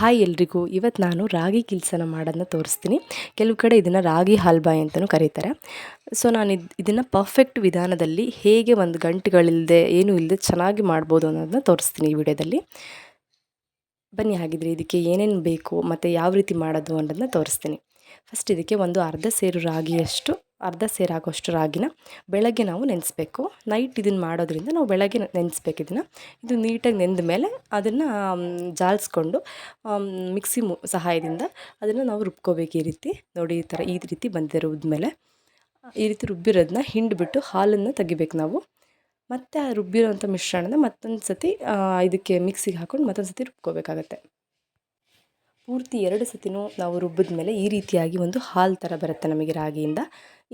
Hi ಎಲ್ರಿಗೂ. ಇವತ್ತು ನಾನು ರಾಗಿ ಕಿಲ್ಸನ ಮಾಡೋದನ್ನ ತೋರಿಸ್ತೀನಿ. ಕೆಲವು ಕಡೆ ಇದನ್ನು ರಾಗಿ ಹಲ್ವಾಯಿ ಅಂತಲೂ ಕರೀತಾರೆ. ಸೊ ನಾನು ಇದನ್ನು ಪರ್ಫೆಕ್ಟ್ ವಿಧಾನದಲ್ಲಿ ಹೇಗೆ ಒಂದು ಗಂಟುಗಳಿಲ್ಲದೆ ಏನೂ ಇಲ್ಲದೆ ಚೆನ್ನಾಗಿ ಮಾಡ್ಬೋದು ಅನ್ನೋದನ್ನ ತೋರಿಸ್ತೀನಿ ಈ ವಿಡಿಯೋದಲ್ಲಿ. ಬನ್ನಿ ಹಾಗಿದ್ರೆ ಇದಕ್ಕೆ ಏನೇನು ಬೇಕು ಮತ್ತು ಯಾವ ರೀತಿ ಮಾಡೋದು ಅನ್ನೋದನ್ನ ತೋರಿಸ್ತೀನಿ. ಫಸ್ಟ್ ಇದಕ್ಕೆ ಒಂದು ಅರ್ಧ ಸೇರು ಆಗೋಷ್ಟು ರಾಗಿನ ಬೆಳಗ್ಗೆ ನಾವು ನೆನೆಸ್ಬೇಕು. ನೈಟ್ ಇದನ್ನು ಮಾಡೋದ್ರಿಂದ ನಾವು ಬೆಳಗ್ಗೆ ನೆನೆಸ್ಬೇಕು. ಇದು ನೀಟಾಗಿ ನೆಂದ ಮೇಲೆ ಅದನ್ನು ಜಾಲಿಸ್ಕೊಂಡು ಮಿಕ್ಸಿ ಸಹಾಯದಿಂದ ಅದನ್ನು ನಾವು ರುಬ್ಕೋಬೇಕು. ಈ ರೀತಿ ನೋಡಿ, ಈ ರೀತಿ ಬಂದಿದೆ. ರುಬ್ಬಿದ್ಮೇಲೆ ಈ ರೀತಿ ರುಬ್ಬಿರೋದನ್ನ ಹಿಂಡ್ಬಿಟ್ಟು ಹಾಲನ್ನು ತೆಗಿಬೇಕು ನಾವು. ಮತ್ತು ಆ ರುಬ್ಬಿರೋಂಥ ಮಿಶ್ರಣನ ಮತ್ತೊಂದು ಸತಿ ಇದಕ್ಕೆ ಮಿಕ್ಸಿಗೆ ಹಾಕ್ಕೊಂಡು ಮತ್ತೊಂದು ಸತಿ ರುಬ್ಕೋಬೇಕಾಗತ್ತೆ. ಪೂರ್ತಿ 2 ಸತಿನೂ ನಾವು ರುಬ್ಬಿದ ಮೇಲೆ ಈ ರೀತಿಯಾಗಿ ಒಂದು ಹಾಲು ಥರ ಬರುತ್ತೆ ನಮಗೆ ರಾಗಿಯಿಂದ.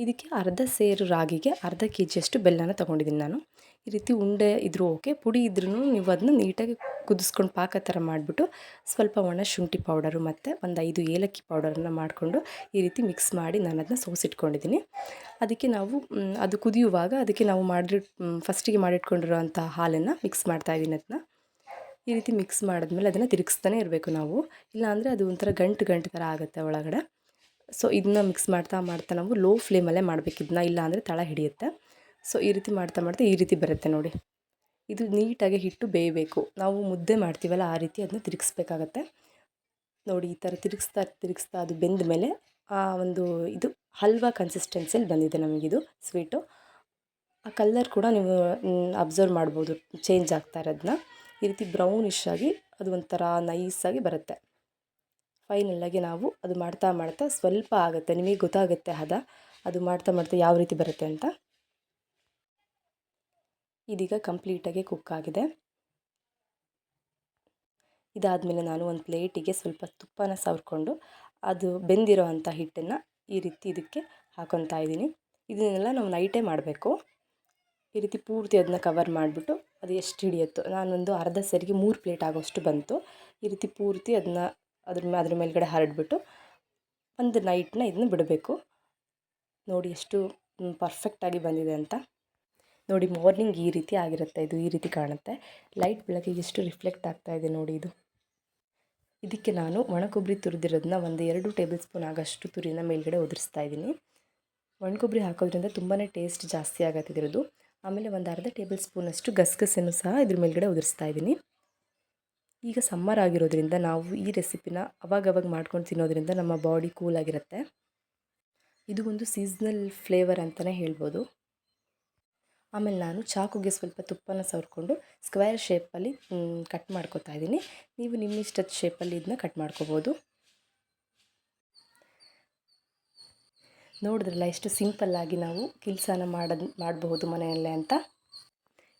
ಇದಕ್ಕೆ ಅರ್ಧ ಸೇರು ರಾಗಿಗೆ ಅರ್ಧ kg ಬೆಲ್ಲನ ತೊಗೊಂಡಿದ್ದೀನಿ ನಾನು. ಈ ರೀತಿ ಉಂಡೆ ಇದ್ರೂ ಓಕೆ, ಪುಡಿ ಇದ್ರೂ ನೀವು ಅದನ್ನ ನೀಟಾಗಿ ಕುದಿಸ್ಕೊಂಡು ಪಾಕ ಥರ ಮಾಡಿಬಿಟ್ಟು ಸ್ವಲ್ಪ ಒಣ ಶುಂಠಿ ಪೌಡರು ಮತ್ತು ಒಂದು 5 ಏಲಕ್ಕಿ ಪೌಡರನ್ನು ಮಾಡಿಕೊಂಡು ಈ ರೀತಿ ಮಿಕ್ಸ್ ಮಾಡಿ ನಾನು ಅದನ್ನ ಸೋಸಿಟ್ಕೊಂಡಿದ್ದೀನಿ. ಅದಕ್ಕೆ ನಾವು ಅದು ಕುದಿಯುವಾಗ ಅದಕ್ಕೆ ನಾವು ಫಸ್ಟಿಗೆ ಮಾಡಿಟ್ಕೊಂಡಿರೋಂಥ ಹಾಲನ್ನು ಮಿಕ್ಸ್ ಮಾಡ್ತಾಯಿದ್ದೀನಿ. ಅದನ್ನ ಈ ರೀತಿ ಮಿಕ್ಸ್ ಮಾಡಿದ್ಮೇಲೆ ಅದನ್ನು ತಿರುಗಿಸ್ತಾನೆ ಇರಬೇಕು ನಾವು, ಇಲ್ಲಾಂದರೆ ಅದು ಒಂಥರ ಗಂಟು ಥರ ಆಗುತ್ತೆ ಒಳಗಡೆ. ಸೊ ಇದನ್ನ ಮಿಕ್ಸ್ ಮಾಡ್ತಾ ನಾವು ಲೋ ಫ್ಲೇಮಲ್ಲೇ ಮಾಡಬೇಕು ಇದನ್ನ, ಇಲ್ಲಾಂದರೆ ತಳ ಹಿಡಿಯುತ್ತೆ. ಸೊ ಈ ರೀತಿ ಮಾಡ್ತಾ ಈ ರೀತಿ ಬರುತ್ತೆ ನೋಡಿ. ಇದು ನೀಟಾಗಿ ಹಿಟ್ಟು ಬೇಯಬೇಕು. ನಾವು ಮುದ್ದೆ ಮಾಡ್ತೀವಲ್ಲ ಆ ರೀತಿ ಅದನ್ನ ತಿರುಗಿಸ್ಬೇಕಾಗತ್ತೆ ನೋಡಿ. ಈ ಥರ ತಿರುಗಿಸ್ತಾ ಅದು ಬೆಂದ ಮೇಲೆ ಒಂದು ಇದು ಹಲ್ವಾ ಕನ್ಸಿಸ್ಟೆನ್ಸಿಯಲ್ಲಿ ಬಂದಿದೆ ನಮಗಿದು ಸ್ವೀಟು. ಆ ಕಲರ್ ಕೂಡ ನೀವು ಅಬ್ಸರ್ವ್ ಮಾಡ್ಬೋದು, ಚೇಂಜ್ ಆಗ್ತಾ ಇರೋದನ್ನ. ಈ ರೀತಿ ಬ್ರೌನಿಶ್ ಆಗಿ ಅದು ಒಂಥರ ನೈಸಾಗಿ ಬರುತ್ತೆ. ಫೈನಲ್ಲಾಗಿ ನಾವು ಅದು ಮಾಡ್ತಾ ಸ್ವಲ್ಪ ಆಗುತ್ತೆ, ನಿಮಗೆ ಗೊತ್ತಾಗುತ್ತೆ ಅದು ಮಾಡ್ತಾ ಯಾವ ರೀತಿ ಬರುತ್ತೆ ಅಂತ. ಇದೀಗ ಕಂಪ್ಲೀಟಾಗಿ ಕುಕ್ ಆಗಿದೆ. ಇದಾದಮೇಲೆ ನಾನು ಒಂದು ಪ್ಲೇಟಿಗೆ ಸ್ವಲ್ಪ ತುಪ್ಪನ ಸವರ್ಕೊಂಡು ಅದು ಬೆಂದಿರೋ ಅಂಥ ಹಿಟ್ಟನ್ನು ಈ ರೀತಿ ಇದಕ್ಕೆ ಹಾಕೊತಾ ಇದ್ದೀನಿ. ಇದನ್ನೆಲ್ಲ ನಾವು ನೈಟೇ ಮಾಡಬೇಕು. ಈ ರೀತಿ ಪೂರ್ತಿ ಅದನ್ನ ಕವರ್ ಮಾಡಿಬಿಟ್ಟು ಅದು ಎಷ್ಟು ಹಿಡಿಯುತ್ತೋ, ನಾನೊಂದು ಅರ್ಧ ಸೇರಿಗೆ 3 ಪ್ಲೇಟ್ ಆಗೋಷ್ಟು ಬಂತು. ಈ ರೀತಿ ಪೂರ್ತಿ ಅದನ್ನ ಅದ್ರ ಮೇಲ್ಗಡೆ ಹರಡ್ಬಿಟ್ಟು ಒಂದು ನೈಟ್ನ ಇದನ್ನ ಬಿಡಬೇಕು. ನೋಡಿ ಎಷ್ಟು ಪರ್ಫೆಕ್ಟಾಗಿ ಬಂದಿದೆ ಅಂತ. ನೋಡಿ, ಮಾರ್ನಿಂಗ್ ಈ ರೀತಿ ಆಗಿರುತ್ತೆ. ಇದು ಈ ರೀತಿ ಕಾಣುತ್ತೆ. ಲೈಟ್ ಬೆಳಕಿಗೆ ಎಷ್ಟು ರಿಫ್ಲೆಕ್ಟ್ ಆಗ್ತಾ ಇದೆ ನೋಡಿ ಇದು. ಇದಕ್ಕೆ ನಾನು ಒಣ ಕೊಬ್ಬರಿ ತುರಿದಿರೋದನ್ನ ಒಂದು 2 ಟೇಬಲ್ ಸ್ಪೂನ್ ಆಗೋಷ್ಟು ತುರಿನ ಮೇಲ್ಗಡೆ ಉದುರಿಸ್ತಾ ಇದ್ದೀನಿ. ಒಣ ಕೊಬ್ಬರಿ ಹಾಕೋದ್ರಿಂದ ತುಂಬಾ ಟೇಸ್ಟ್ ಜಾಸ್ತಿ ಆಗುತ್ತೆ ಇದ್ರದ್ದು. ಆಮೇಲೆ ಒಂದು ಅರ್ಧ ಟೇಬಲ್ ಸ್ಪೂನಷ್ಟು ಗಸಗಸೆನೂ ಸಹ ಇದ್ರ ಮೇಲ್ಗಡೆ ಉದುರಿಸ್ತಾ ಇದ್ದೀನಿ. ಈಗ ಸಮ್ಮರ್ ಆಗಿರೋದ್ರಿಂದ ನಾವು ಈ ರೆಸಿಪಿನ ಅವಾಗವಾಗ ಮಾಡ್ಕೊಂಡು ತಿನ್ನೋದ್ರಿಂದ ನಮ್ಮ ಬಾಡಿ ಕೂಲಾಗಿರುತ್ತೆ. ಇದು ಒಂದು ಸೀಸ್ನಲ್ ಫ್ಲೇವರ್ ಅಂತಲೇ ಹೇಳ್ಬೋದು. ಆಮೇಲೆ ನಾನು ಚಾಕುಗೆ ಸ್ವಲ್ಪ ತುಪ್ಪನ ಸವರ್ಕೊಂಡು ಸ್ಕ್ವೇರ್ ಶೇಪಲ್ಲಿ ಕಟ್ ಮಾಡ್ಕೊತಾ ಇದ್ದೀನಿ. ನೀವು ನಿಮ್ಮ ಇಷ್ಟದ ಶೇಪಲ್ಲಿ ಇದನ್ನ ಕಟ್ ಮಾಡ್ಕೋಬೋದು. ನೋಡಿದ್ರಲ್ಲ ಎಷ್ಟು ಸಿಂಪಲ್ಲಾಗಿ ನಾವು ಕಿಲ್ಸಾನ ಮಾಡಬಹುದು ಮನೆಯಲ್ಲೇ ಅಂತ.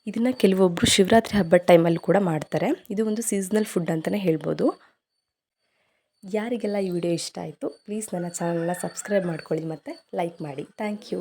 ಇದನ್ನು ಕೆಲವೊಬ್ಬರು ಶಿವರಾತ್ರಿ ಹಬ್ಬದ ಟೈಮಲ್ಲಿ ಕೂಡ ಮಾಡ್ತಾರೆ. ಇದು ಒಂದು ಸೀಸ್ನಲ್ ಫುಡ್ ಅಂತಲೇ ಹೇಳ್ಬೋದು. ಯಾರಿಗೆಲ್ಲ ಈ ವಿಡಿಯೋ ಇಷ್ಟ ಆಯಿತು ಪ್ಲೀಸ್ ನನ್ನ ಚಾನಲ್ನ ಸಬ್ಸ್ಕ್ರೈಬ್ ಮಾಡ್ಕೊಳ್ಳಿ ಮತ್ತು ಲೈಕ್ ಮಾಡಿ. Thank you.